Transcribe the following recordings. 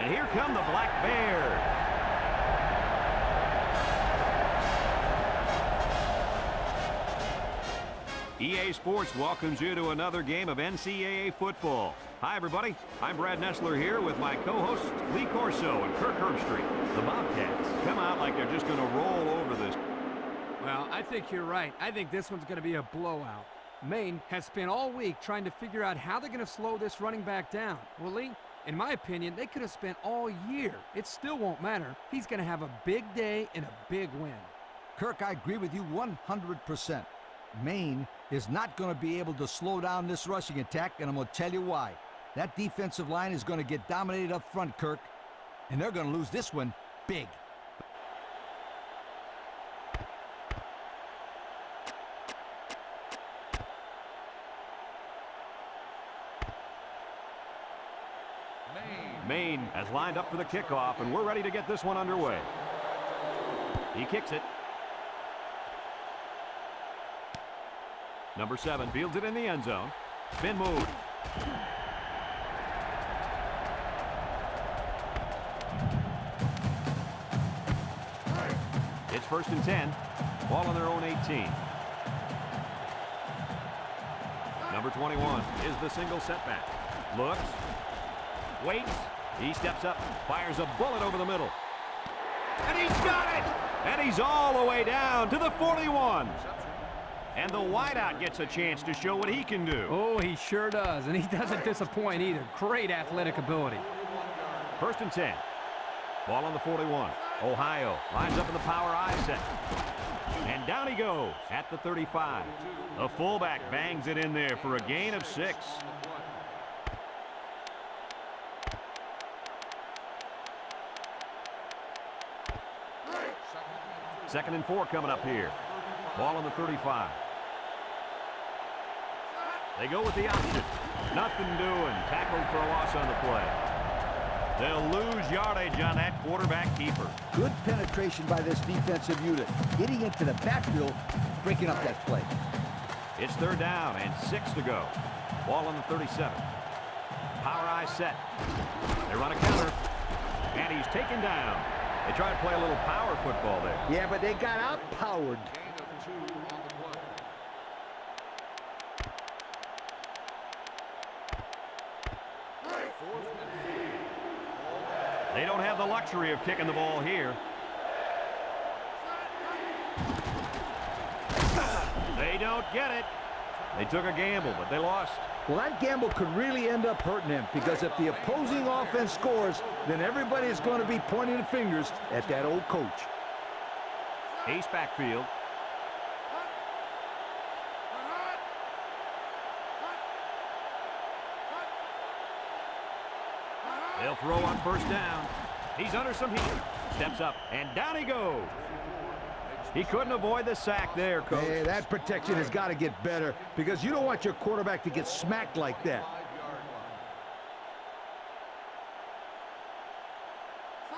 And here come the Black Bears. EA Sports welcomes you to another game of NCAA football. Hi, everybody. I'm Brad Nessler here with my co-hosts Lee Corso and Kirk Herbstreit. The Bobcats come out like they're just going to roll over this. Well, I think you're right. I think this one's going to be a blowout. Maine has spent all week trying to figure out how they're going to slow this running back down. Well, Lee, in my opinion, they could have spent all year. It still won't matter. He's going to have a big day and a big win. Kirk, I agree with you 100%. Maine is not going to be able to slow down this rushing attack, and I'm going to tell you why. That defensive line is going to get dominated up front, Kirk, and they're going to lose this one big. Maine has lined up for the kickoff, and we're ready to get this one underway. He kicks it. Number 7 fields it in the end zone. Spin move. It's 1st and 10. Ball on their own 18. Number 21 is the single setback. Looks. Waits. He steps up. Fires a bullet over the middle. And he's got it! And he's all the way down to the 41. And the wideout gets a chance to show what he can do. Oh, he sure does, and he doesn't disappoint either. Great athletic ability. 1st and 10. Ball on the 41. Ohio lines up in the power I set. And down he goes at the 35. The fullback bangs it in there for a gain of 6. Second and 4 coming up here. Ball on the 35. They go with the option. Nothing doing. Tackled for a loss on the play. They'll lose yardage on that quarterback keeper. Good penetration by this defensive unit. Getting into the backfield, breaking up that play. It's 3rd down and 6 to go. Ball on the 37. Power I set. They run a counter. And he's taken down. They try to play a little power football there. Yeah, but they got outpowered. They don't have the luxury of kicking the ball here. They don't get it. They took a gamble, but they lost. Well, that gamble could really end up hurting him, because if the opposing offense scores, then everybody is going to be pointing the fingers at that old coach. Ace backfield. They'll throw on 1st down. He's under some heat. Steps up, and down he goes. He couldn't avoid the sack there, Coach. Hey, that protection has got to get better, because you don't want your quarterback to get smacked like that.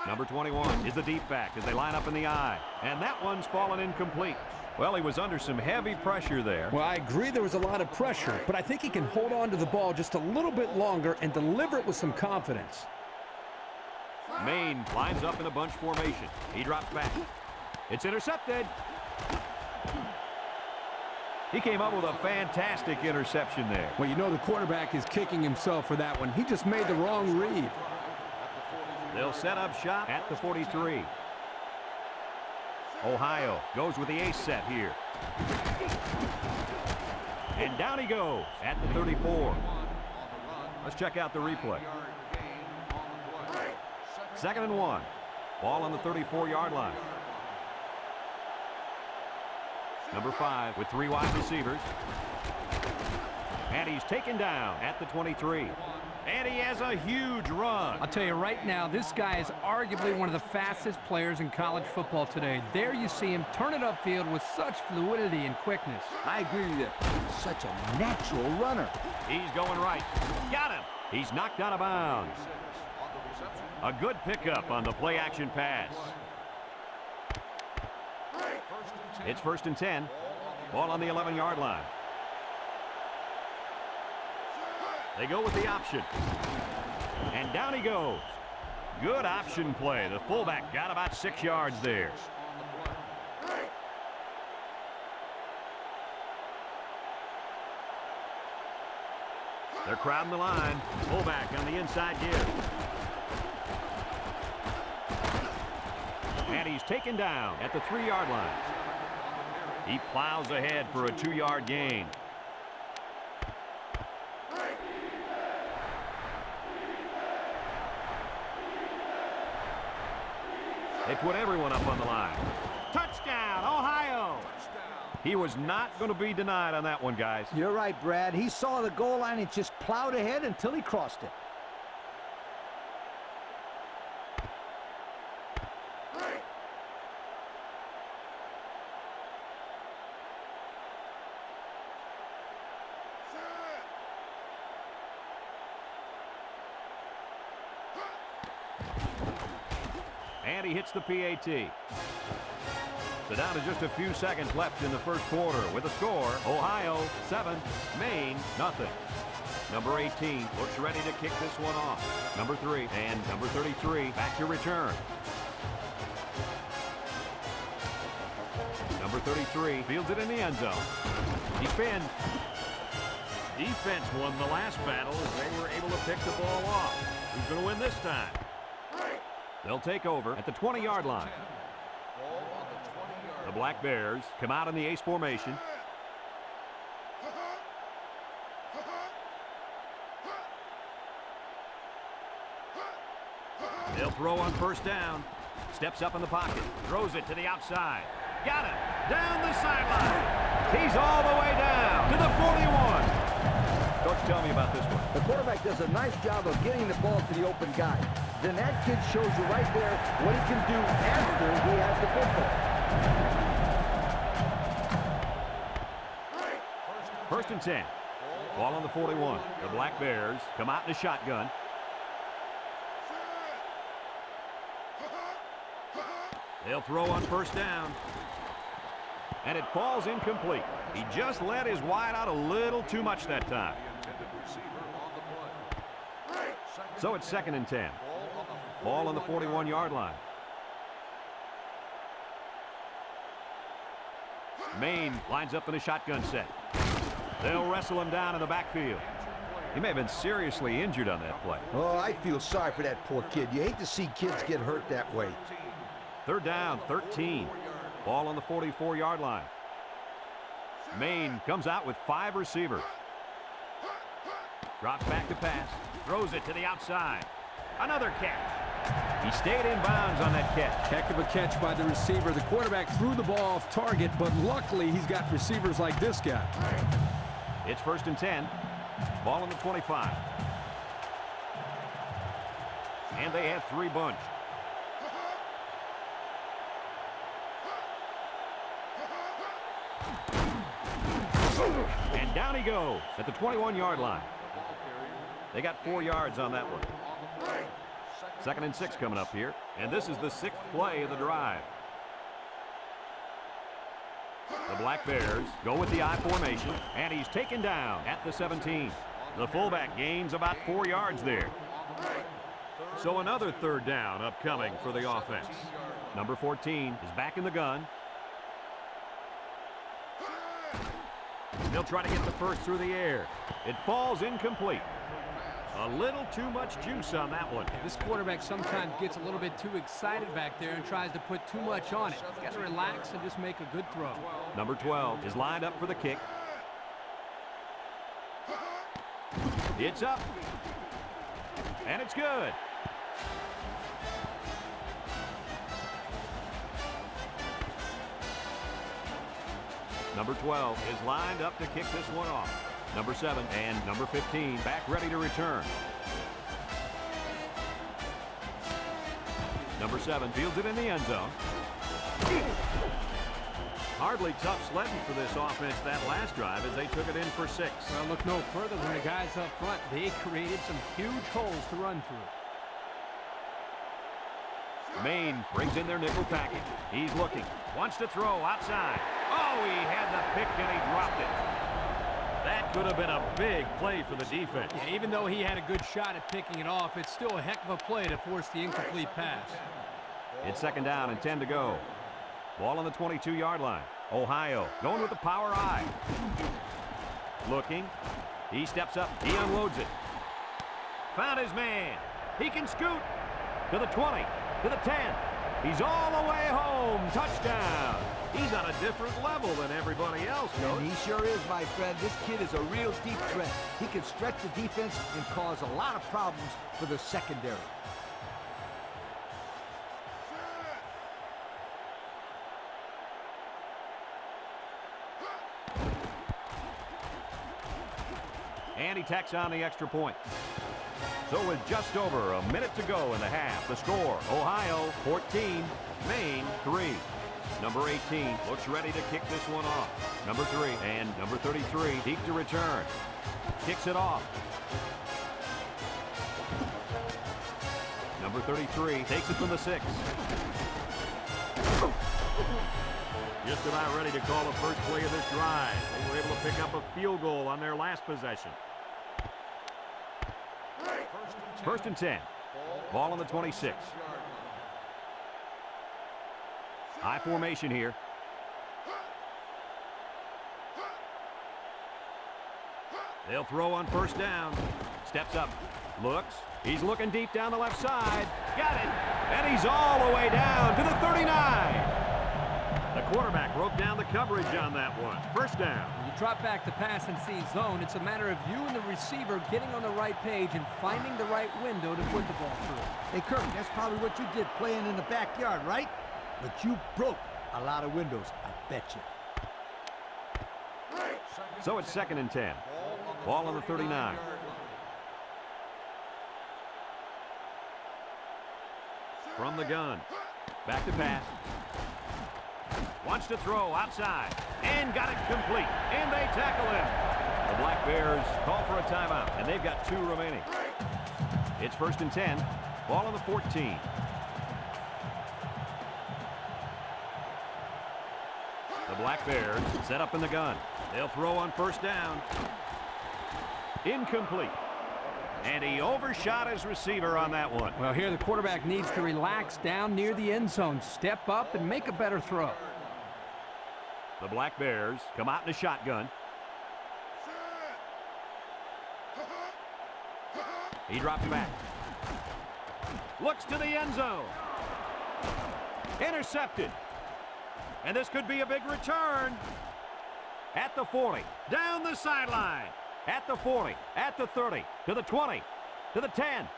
Number 21 is the deep back as they line up in the I. And that one's fallen incomplete. Well, he was under some heavy pressure there. Well, I agree there was a lot of pressure, but I think he can hold on to the ball just a little bit longer and deliver it with some confidence. Maine lines up in a bunch formation. He drops back. It's intercepted. He came up with a fantastic interception there. Well, you know the quarterback is kicking himself for that one. He just made the wrong read. They'll set up shop at the 43. Ohio goes with the ace set here. And down he goes at the 34. Let's check out the replay. 2nd and 1. Ball on the 34-yard line. Number 5 with 3 wide receivers. And he's taken down at the 23. And he has a huge run. I'll tell you right now, this guy is arguably one of the fastest players in college football today. There you see him turn it upfield with such fluidity and quickness. I agree with you. Such a natural runner. He's going right. Got him. He's knocked out of bounds. A good pickup on the play-action pass. It's 1st and 10. Ball on the 11-yard line. They go with the option. And down he goes. Good option play. The fullback got about 6 yards there. They're crowding the line. Fullback on the inside give. And he's taken down at the 3-yard line. He plows ahead for a 2-yard gain. They put everyone up on the line. Touchdown, Ohio! He was not going to be denied on that one, guys. You're right, Brad. He saw the goal line and just plowed ahead until he crossed it. And he hits the PAT. So down to just a few seconds left in the first quarter with a score, Ohio 7, Maine nothing. Number 18 looks ready to kick this one off. Number 3 and number 33 back to return. Number 33 fields it in the end zone. He spins. Defense won the last battle as they were able to pick the ball off. Who's going to win this time? They'll take over at the 20-yard line. The Black Bears come out in the ace formation. They'll throw on first down. Steps up in the pocket. Throws it to the outside. Got it. Down the sideline. He's all the way down to the 41. Coach, tell me about this one. The quarterback does a nice job of getting the ball to the open guy. Then that kid shows you right there what he can do after he has the football. First and 10. Ball on the 41. The Black Bears come out in a shotgun. They'll throw on first down. And it falls incomplete. He just let his wide out a little too much that time. So it's second and 10. Ball on the 41-yard line. Maine lines up in a shotgun set. They'll wrestle him down in the backfield. He may have been seriously injured on that play. Oh, I feel sorry for that poor kid. You hate to see kids get hurt that way. Third down, 13. Ball on the 44-yard line. Maine comes out with 5 receivers. Drops back to pass. Throws it to the outside. Another catch. He stayed in bounds on that catch. Heck of a catch by the receiver. The quarterback threw the ball off target, but luckily he's got receivers like this guy. It's first and 10. Ball on the 25. And they have 3 bunched. And down he goes at the 21-yard line. They got 4 yards on that one. Second and 6 coming up here. And this is the 6th play of the drive. The Black Bears go with the I formation, and he's taken down at the 17. The fullback gains about 4 yards there. So another third down upcoming for the offense. Number 14 is back in the gun. They'll try to get the first through the air. It falls incomplete. A little too much juice on that one. This quarterback sometimes gets a little bit too excited back there and tries to put too much on it. He's got to relax and just make a good throw. Number 12 is lined up for the kick. It's up. And it's good. Number 12 is lined up to kick this one off. Number 7 and number 15 back ready to return. Number 7 fields it in the end zone. Hardly tough sledding for this offense that last drive as they took it in for 6. Well, look no further than the guys up front. They created some huge holes to run through. Maine brings in their nickel package. He's looking. Wants to throw outside. Oh, he had the pick and he dropped it. That could have been a big play for the defense. Yeah, even though he had a good shot at picking it off, it's still a heck of a play to force the incomplete pass. It's second down and 10 to go. Ball on the 22-yard line. Ohio going with the power I. Looking. He steps up. He unloads it. Found his man. He can scoot. To the 20. To the 10. He's all the way home. Touchdown. He's on a different level than everybody else, Coach. And he sure is, my friend. This kid is a real deep threat. He can stretch the defense and cause a lot of problems for the secondary. And he tacks on the extra point. So with just over a minute to go in the half, the score, Ohio 14, Maine 3. Number 18 looks ready to kick this one off. Number 3 and number 33 deep to return. Kicks it off. Number 33 takes it from the 6. Just about ready to call the first play of this drive. They were able to pick up a field goal on their last possession. First and 10. Ball on the 26. High formation here. They'll throw on first down. Steps up. Looks. He's looking deep down the left side. Got it. And he's all the way down to the 39. The quarterback broke down the coverage on that one. First down. When you drop back to pass and see zone, it's a matter of you and the receiver getting on the right page and finding the right window to put the ball through. Hey, Kirk, that's probably what you did playing in the backyard, right? But you broke a lot of windows, I bet you. So it's second and 10. Ball on the 39. From the gun. Back to pass. Wants to throw outside. And got it complete. And they tackle him. The Black Bears call for a timeout. And they've got 2 remaining. It's first and 10. Ball on the 14. The Black Bears set up in the gun. They'll throw on first down. Incomplete. And he overshot his receiver on that one. Well, here the quarterback needs to relax down near the end zone, step up, and make a better throw. The Black Bears come out in a shotgun. He drops back. Looks to the end zone. Intercepted. And this could be a big return. At the 40. Down the sideline. At the 40. At the 30. To the 20. To the 10.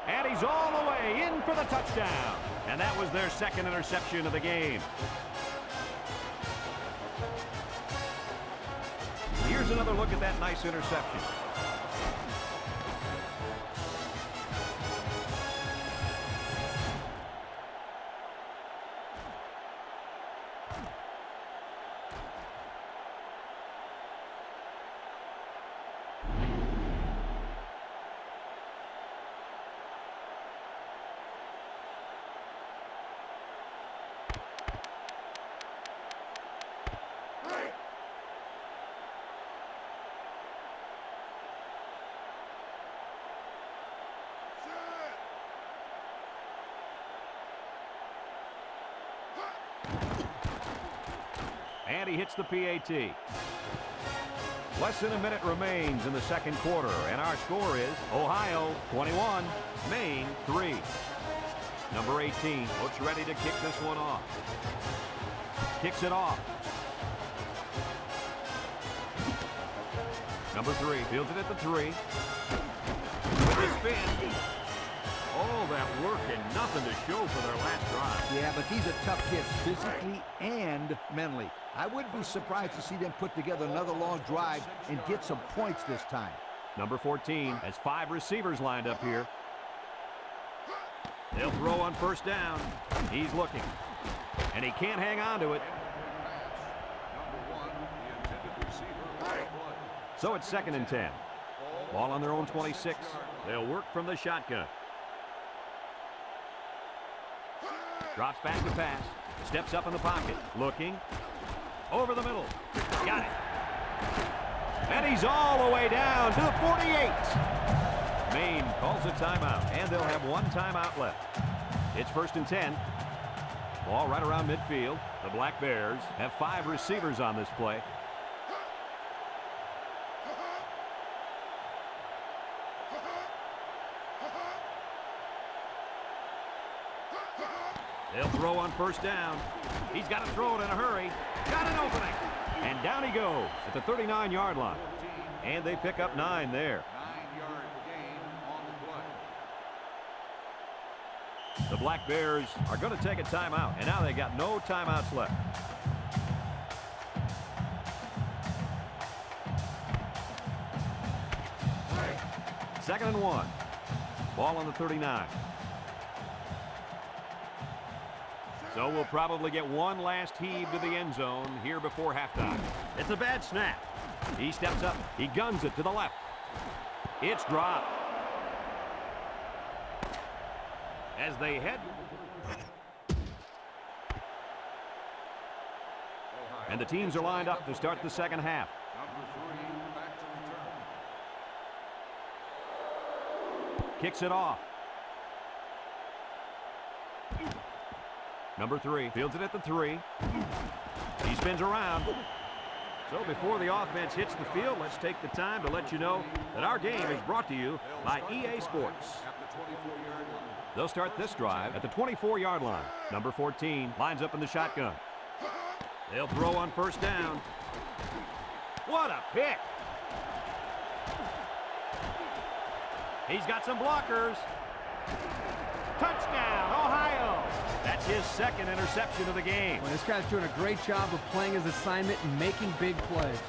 And he's all the way in for the touchdown. And that was their second interception of the game. Here's another look at that nice interception. And he hits the PAT. Less than a minute remains in the second quarter, and our score is Ohio 21, Maine 3. Number 18 looks ready to kick this one off. Kicks it off. Number 3 fields it at the 3. With a spin. All that work and nothing to show for their last drive. Yeah, but these are tough kids, physically and mentally. I wouldn't be surprised to see them put together another long drive and get some points this time. Number 14 has 5 receivers lined up here. They'll throw on first down. He's looking. And he can't hang on to it. So it's second and 10. Ball on their own 26. They'll work from the shotgun. Drops back to pass. Steps up in the pocket. Looking. Over the middle. Got it. And he's all the way down to the 48. Maine calls a timeout, and they'll have one timeout left. It's 1st and 10. Ball right around midfield. The Black Bears have 5 receivers on this play. They'll throw on 1st down. He's got to throw it in a hurry. Got an opening. And down he goes at the 39-yard line. And they pick up 9 there. 9-yard gain on the play. The Black Bears are going to take a timeout, and now they got no timeouts left. Second and 1. Ball on the 39. So we'll probably get one last heave to the end zone here before halftime. It's a bad snap. He steps up. He guns it to the left. It's dropped. As they head. And the teams are lined up to start the second half. Number 3 back to return. Kicks it off. Number 3 fields it at the 3. He spins around. So before the offense hits the field, let's take the time to let you know that our game is brought to you by EA Sports. They'll start this drive at the 24-yard line. Number 14 lines up in the shotgun. They'll throw on 1st down. What a pick! He's got some blockers. Touchdown, Ohio! That's his 2nd interception of the game. Well, this guy's doing a great job of playing his assignment and making big plays.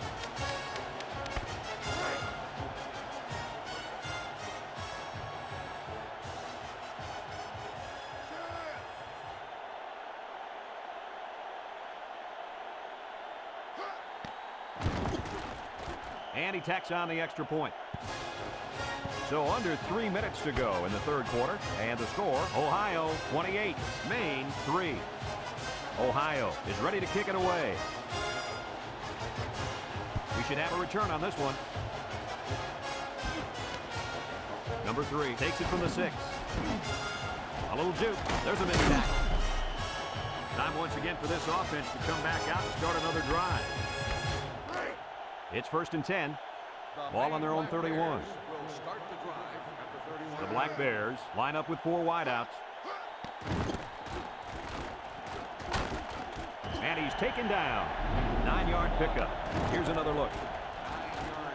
And he tacks on the extra point. So under 3 minutes to go in the 3rd quarter. And the score, Ohio 28, Maine 3. Ohio is ready to kick it away. We should have a return on this one. Number 3 takes it from the 6. A little juke. There's a missed tackle. Time once again for this offense to come back out and start another drive. It's 1st and 10. Ball on their own 31. The Black Bears line up with 4 wideouts. And he's taken down. 9-yard pickup. Here's another look. 9-yard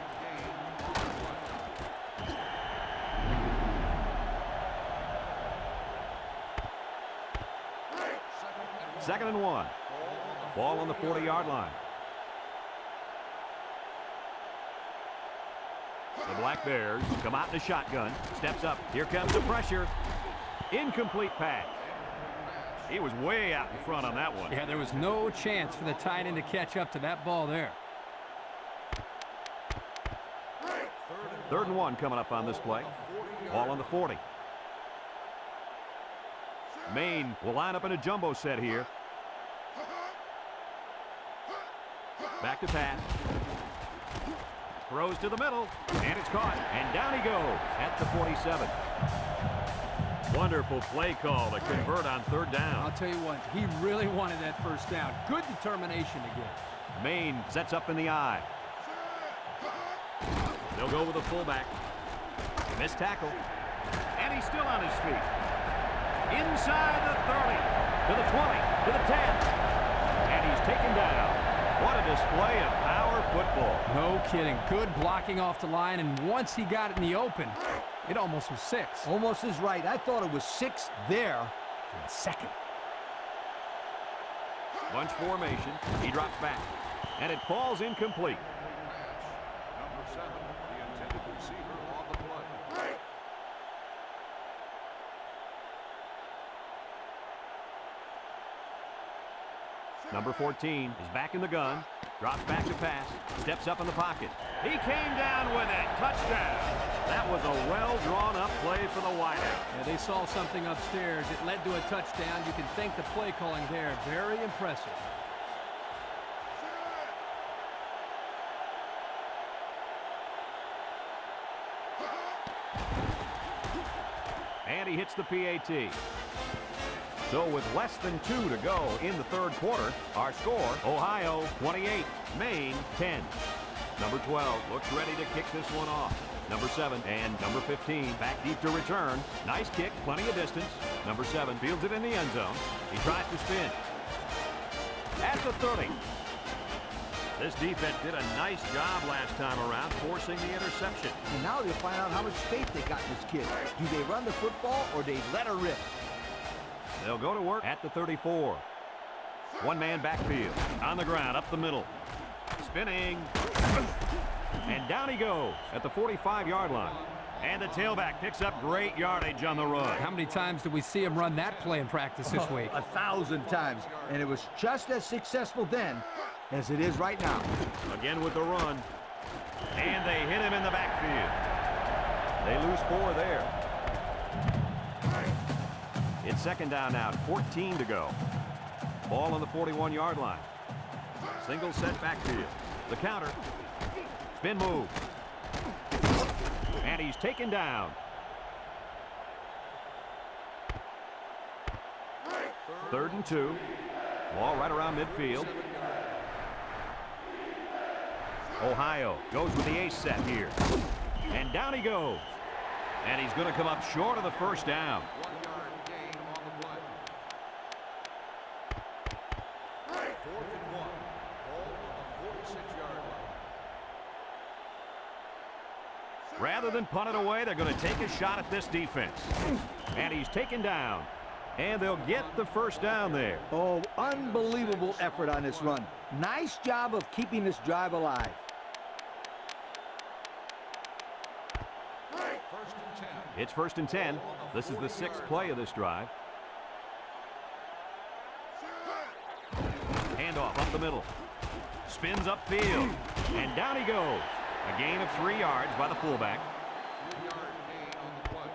gain. 2nd and 1. Ball on the 40-yard line. The Black Bears come out in a shotgun. Steps up. Here comes the pressure. Incomplete pass. He was way out in front on that one. Yeah, there was no chance for the tight end to catch up to that ball there. 3rd and 1 coming up on this play. Ball on the 40. Maine will line up in a jumbo set here. Back to pass. Throws to the middle, and it's caught, and down he goes at the 47. Wonderful play call to convert on 3rd down. I'll tell you what, he really wanted that 1st down. Good determination to get. Maine sets up in the eye. They'll go with the fullback. Missed tackle, and he's still on his feet. Inside the 30, to the 20, to the 10, and he's taken down. What a display of power football. No kidding. Good blocking off the line, and once he got it in the open, it almost was 6. Almost is right. I thought it was 6 there for a second. Bunch formation. He drops back, and it falls incomplete. Number 7, the intended receiver on the play. Number 14 is back in the gun. Drops back to pass. Steps up in the pocket. He came down with it. Touchdown. That was a well-drawn-up play for the wideout. Yeah, they saw something upstairs. It led to a touchdown. You can thank the play calling there. Very impressive. And he hits the PAT. So with less than 2 to go in the third quarter, our score, Ohio 28, Maine 10. Number 12 looks ready to kick this one off. Number 7 and number 15 back deep to return. Nice kick, plenty of distance. Number 7 fields it in the end zone. He tries to spin. At the 30. This defense did a nice job last time around forcing the interception. And now they'll find out how much faith they got in this kid. Do they run the football or they let her rip? They'll go to work at the 34. One man backfield. On the ground, up the middle. Spinning. And down he goes at the 45-yard line. And the tailback picks up great yardage on the run. How many times did we see him run that play in practice this week? 1,000 times. And it was just as successful then as it is right now. Again with the run. And they hit him in the backfield. They lose 4 there. It's second down now, 14 to go. Ball on the 41-yard line. Single set backfield. The counter. Spin move. And he's taken down. Third and 2. Ball right around midfield. Ohio goes with the ace set here. And down he goes. And he's going to come up short of the first down. 1-yard gain on the play. 4th and 1. Ball on the 46-yard line. Rather than punt it away, they're going to take a shot at this defense. And he's taken down. And they'll get the first down there. Oh, unbelievable effort on this run. Nice job of keeping this drive alive. 1st and 10. It's 1st and 10. This is the 6th play of this drive. Handoff up the middle. Spins upfield. And down he goes. A gain of 3 yards by the fullback. 3-yard gain on the play.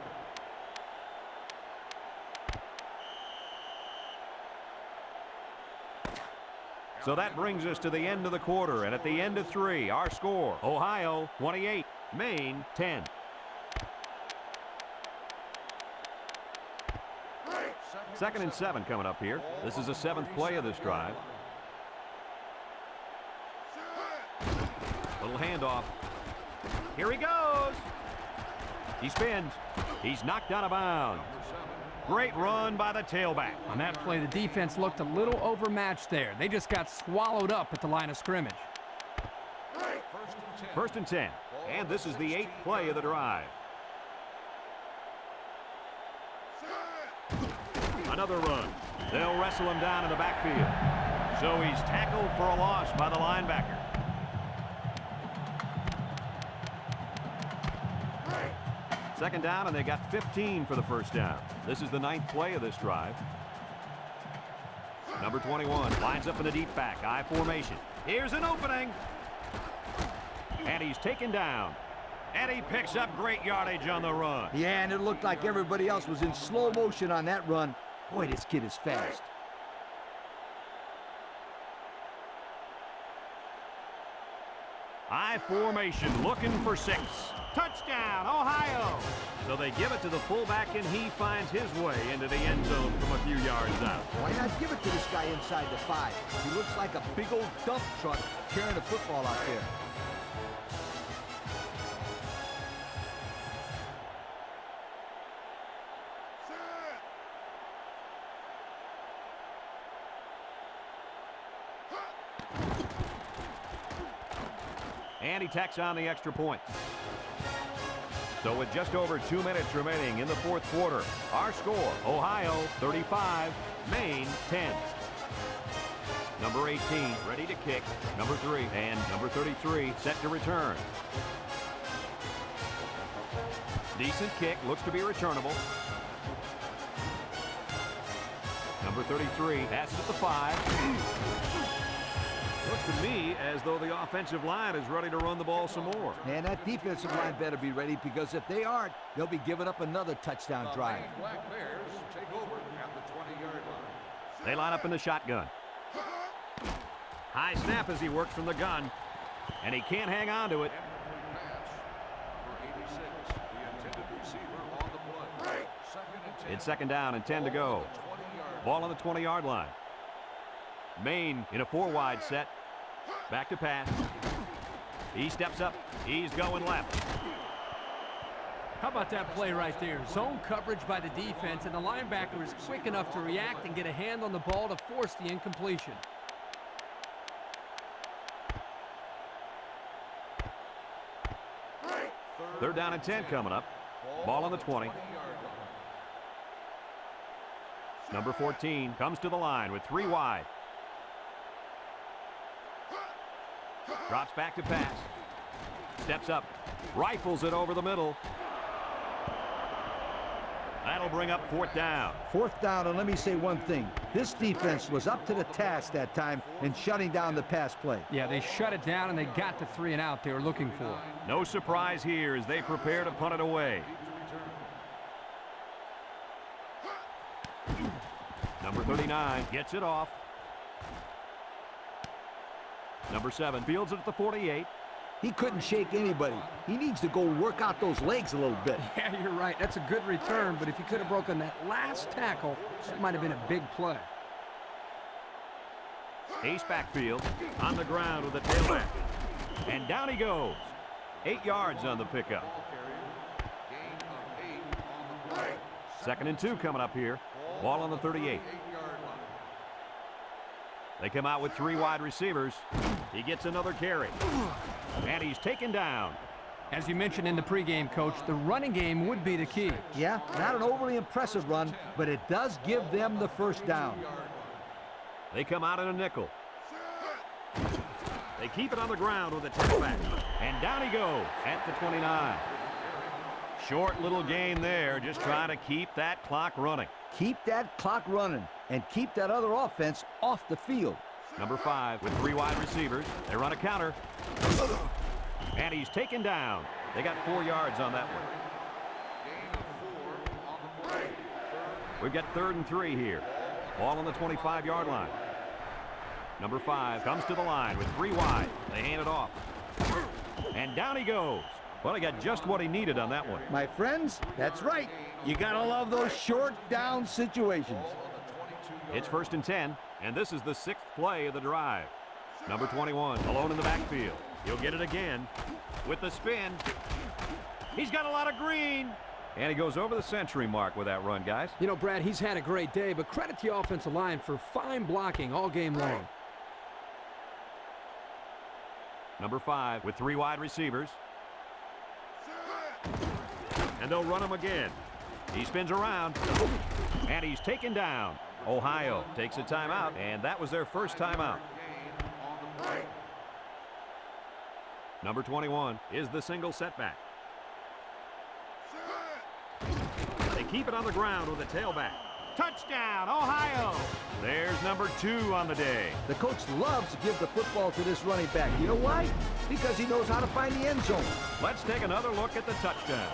So that brings us to the end of the quarter. And at the end of 3, our score, Ohio 28, Maine 10. Second and 7 coming up here. This is the 7th play of this drive. Little handoff. Here he goes. He spins. He's knocked out of bounds. Great run by the tailback. On that play, the defense looked a little overmatched there. They just got swallowed up at the line of scrimmage. 1st and 10. And this is the 8th play of the drive. Another run. They'll wrestle him down in the backfield. So he's tackled for a loss by the linebacker. Second down, and they got 15 for the first down. This is the 9th play of this drive. Number 21 lines up in the deep back, I formation. Here's an opening. And he's taken down. And he picks up great yardage on the run. Yeah, and it looked like everybody else was in slow motion on that run. Boy, this kid is fast. I formation looking for 6. Touchdown, Ohio! So they give it to the fullback, and he finds his way into the end zone from a few yards out. Why not give it to this guy inside the 5? He looks like a big old dump truck carrying a football out there. And he tacks on the extra point. So with just over 2 minutes remaining in the 4th quarter, our score, Ohio 35, Maine 10. Number 18 ready to kick. Number 3 and number 33 set to return. Decent kick, looks to be returnable. Number 33 passes at the 5. Looks to me as though the offensive line is ready to run the ball some more. And that defensive line better be ready, because if they aren't, they'll be giving up another touchdown drive. The Black Bears take over at the 20-yard line. They line up in the shotgun. High snap as he works from the gun. And he can't hang on to it. Pass. Number 86, the intended receiver on the play. 2nd It's second down and 10 to go. Ball on the 20-yard line. Maine in a 4-wide set. Back to pass. He steps up. He's going left. How about that play right there? Zone coverage by the defense, and the linebacker is quick enough to react and get a hand on the ball to force the incompletion. Third down and 10 coming up. Ball on the 20. Number 14 comes to the line with 3 wide. Drops back to pass. Steps up. Rifles it over the middle. That'll bring up 4th down. 4th down, and let me say one thing. This defense was up to the task that time in shutting down the pass play. Yeah, they shut it down, and they got the 3 and out they were looking for. No surprise here as they prepare to punt it away. Number 39 gets it off. Number 7 fields it at the 48. He couldn't shake anybody. He needs to go work out those legs a little bit. Yeah, you're right. That's a good return, but if he could have broken that last tackle, that might have been a big play. Ace backfield on the ground with the tailback. And down he goes. 8 yards on the pickup. Second and 2 coming up here. Ball on the 38. They come out with 3 wide receivers. He gets another carry. And he's taken down. As you mentioned in the pregame, Coach, the running game would be the key. Yeah, not an overly impressive run, but it does give them the first down. They come out in a nickel. They keep it on the ground with a tailback. And down he goes at the 29. Short little gain there, just trying to keep that clock running. Keep that clock running and keep that other offense off the field. Number 5 with 3 wide receivers. They run a counter. And he's taken down. They got 4 yards on that one. We've got 3rd and 3 here. Ball on the 25-yard line. Number 5 comes to the line with 3 wide. They hand it off. And down he goes. Well, he got just what he needed on that one. My friends, that's right. You gotta love those short down situations. It's 1st and 10, and this is the 6th play of the drive. Number 21 alone in the backfield. He'll get it again with the spin. He's got a lot of green. And he goes over the century mark with that run, guys. You know, Brad, he's had a great day, but credit the offensive line for fine blocking all game long. Number 5 with 3 wide receivers. And they'll run him again. He spins around, and he's taken down. Ohio takes a timeout, and that was their first timeout. Number 21 is the single setback. They keep it on the ground with a tailback. Touchdown, Ohio! There's number 2 on the day. The coach loves to give the football to this running back. You know why? Because he knows how to find the end zone. Let's take another look at the touchdown.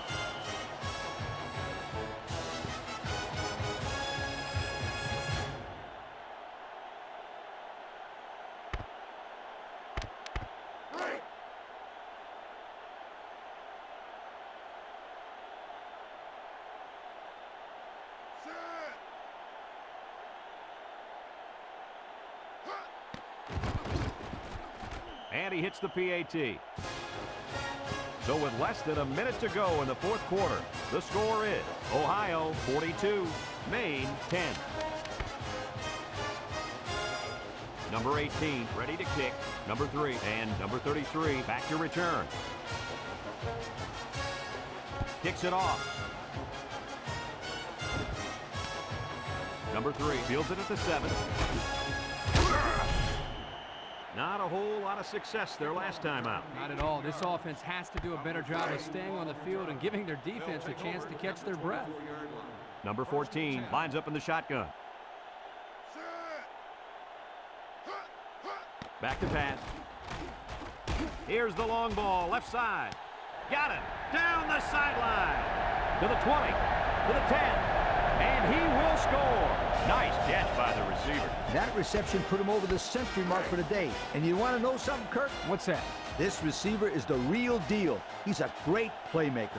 And he hits the PAT. So with less than a minute to go in the 4th quarter, the score is Ohio 42, Maine 10. Number 18 ready to kick. Number 3 and number 33 back to return. Kicks it off. Number 3 fields it at the 7. Not a whole lot of success their last time out. Not at all. This offense has to do a better job of staying on the field and giving their defense a chance to catch their breath. Number 14 lines up in the shotgun. Back to pass. Here's the long ball, left side. Got it. Down the sideline. To the 20. To the 10. And he will score. Nice catch by the receiver. That reception put him over the century mark for the day. And you want to know something, Kirk? What's that? This receiver is the real deal. He's a great playmaker.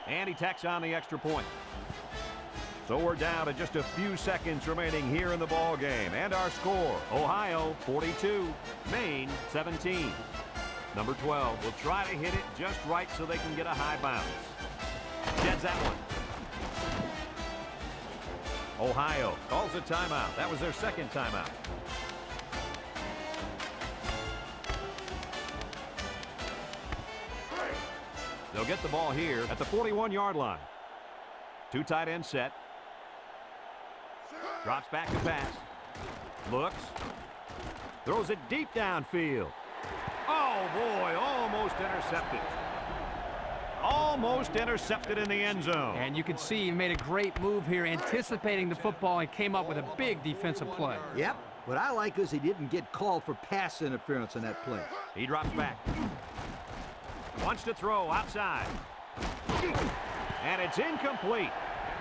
And he tacks on the extra point. So we're down to just a few seconds remaining here in the ball game. And our score, Ohio 42, Maine 17. Number 12 will try to hit it just right so they can get a high bounce. Jeds that one. Ohio calls a timeout. That was their second timeout. They'll get the ball here at the 41-yard line. Two tight end set. Drops back to pass. Looks. Throws it deep downfield. Oh, boy, almost intercepted. Almost intercepted in the end zone. And you can see he made a great move here, anticipating the football, and came up with a big defensive play. Yep. What I like is he didn't get called for pass interference on that play. He drops back. Wants to throw outside. And it's incomplete.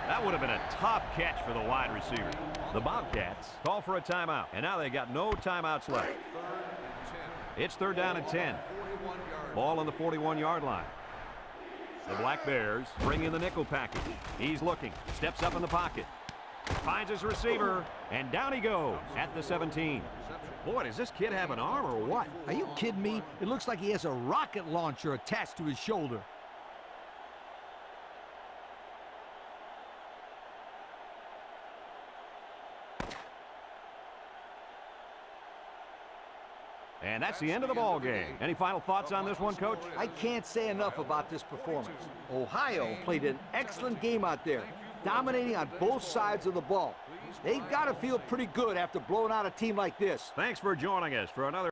That would have been a tough catch for the wide receiver. The Bobcats call for a timeout, and now they got no timeouts left. It's third down and 10. Ball on the 41-yard line. The Black Bears bring in the nickel package. He's looking, steps up in the pocket, finds his receiver, and down he goes at the 17. Boy, does this kid have an arm or what? Are you kidding me? It looks like he has a rocket launcher attached to his shoulder. And that's the end of the ball game. Any final thoughts on this one, Coach? I can't say enough about this performance. Ohio played an excellent game out there, dominating on both sides of the ball. They've got to feel pretty good after blowing out a team like this. Thanks for joining us for another